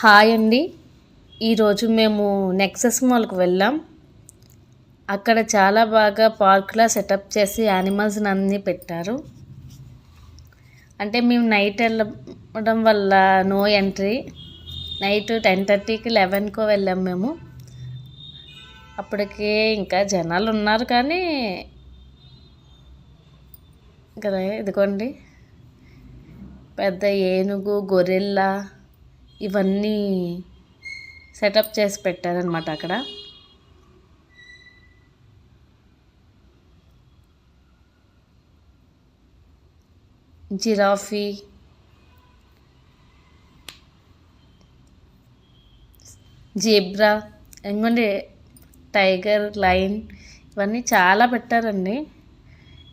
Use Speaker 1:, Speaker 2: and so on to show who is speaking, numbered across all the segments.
Speaker 1: Hi అండి. ఈరోజు మేము నెక్సెస్ మాల్కి వెళ్ళాం. అక్కడ చాలా బాగా పార్క్లా సెటప్ చేసి యానిమల్స్ని అన్నీ పెట్టారు. అంటే మేము నైట్ వెళ్ళడం వల్ల నో ఎంట్రీ. నైట్ 10:30కి 11కో వెళ్ళాం మేము. అప్పటికే ఇంకా జనాలు ఉన్నారు కానీ కదా ఇదిగోండి పెద్ద ఏనుగు, గొరిల్లా ఇవన్నీ సెటప్ చేసి పెట్టారనమాట అక్కడ. జిరాఫీ, జీబ్రా, ఇంకోండి టైగర్, లయన్ ఇవన్నీ చాలా పెట్టారండి.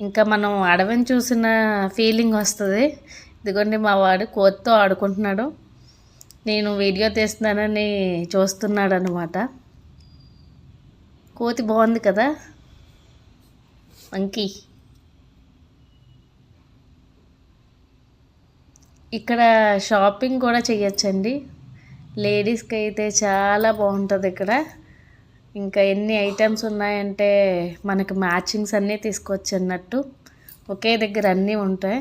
Speaker 1: ఇంకా మనం అడవిని చూసిన ఫీలింగ్ వస్తుంది. ఇదిగోండి మా వాడు కోతితో ఆడుకుంటున్నాడు. నేను వీడియో తీస్తున్నానని చూస్తున్నాడు అనమాట. కోతి బాగుంది కదా, మంకీ. ఇక్కడ షాపింగ్ కూడా చేయొచ్చండి. లేడీస్కి అయితే చాలా బాగుంటుంది ఇక్కడ. ఇంకా ఎన్ని ఐటమ్స్ ఉన్నాయంటే మనకు మ్యాచింగ్స్ అన్నీ తీసుకోవచ్చు అన్నట్టు. ఒకే దగ్గర అన్నీ ఉంటాయి.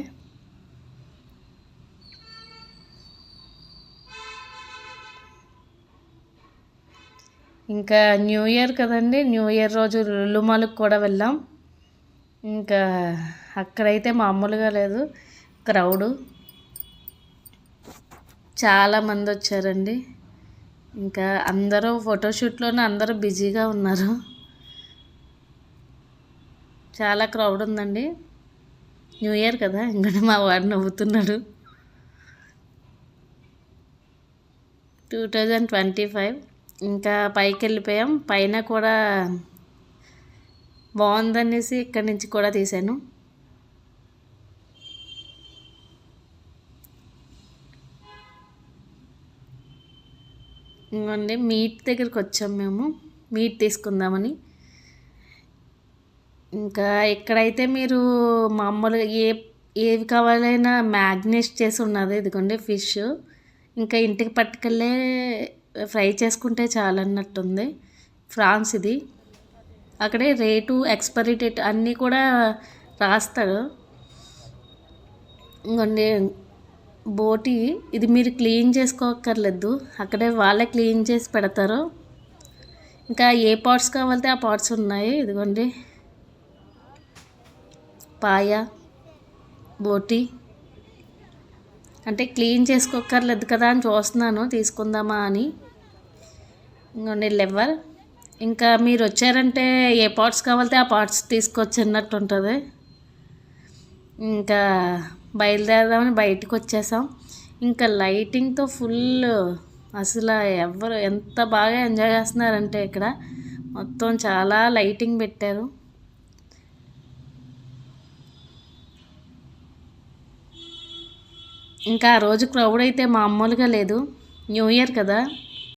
Speaker 1: ఇంకా న్యూ ఇయర్ కదండి, న్యూ ఇయర్ రోజు లులు మాల్కి కూడా వెళ్ళాం. ఇంకా అక్కడైతే మామూలుగా లేదు, క్రౌడు చాలామంది వచ్చారండి. ఇంకా అందరూ ఫోటోషూట్లోనే అందరూ బిజీగా ఉన్నారు. చాలా క్రౌడ్ ఉందండి. న్యూ ఇయర్ కదా, ఇంకా మా వాడు నవ్వుతున్నాడు. 2025 ఇంకా పైకి వెళ్ళిపోయాం. పైన కూడా బాగుందనేసి ఇక్కడి నుంచి కూడా తీసాను. ఇంకోండి మీట్ దగ్గరికి వచ్చాం మేము, మీట్ తీసుకుందామని. ఇంకా ఇక్కడైతే మీరు మామూలుగా ఏవి కావాలైనా మ్యాగ్నేట్ చేసి ఉన్నది. ఇదిగోండి ఫిష్. ఇంకా ఇంటికి పట్టుకెళ్ళే ఫ్రై చేసుకుంటే చాలన్నట్టుంది. ఫ్రాన్స్ ఇది. అక్కడే రేటు, ఎక్స్పైరీ డేట్ అన్నీ కూడా రాస్తాడు. ఇంకొండి బోటి ఇది మీరు క్లీన్ చేసుకోక్కర్లేదు, అక్కడే వాళ్ళే క్లీన్ చేసి పెడతారు. ఇంకా ఏ పార్ట్స్ కావాలితే ఆ పార్ట్స్ ఉన్నాయి. ఇదిగోండి పాయ, బోటి. అంటే క్లీన్ చేసుకోక్కర్లేదు కదా అని చూస్తున్నాను తీసుకుందామా అని. ఇంకోండి లివర్. ఇంకా మీరు వచ్చారంటే ఏ పార్ట్స్ కావాలితే ఆ పార్ట్స్ తీసుకొచ్చి అన్నట్టు ఉంటుంది. ఇంకా బయలుదేరదామని బయటకు వచ్చేసాం. ఇంకా లైటింగ్తో ఫుల్ అసలు ఎవరు ఎంత బాగా ఎంజాయ్ చేస్తున్నారంటే ఇక్కడ మొత్తం చాలా లైటింగ్ పెట్టారు. ఇంకా ఆ రోజు క్రౌడ్ అయితే మామూలుగా లేదు. న్యూ ఇయర్ కదా.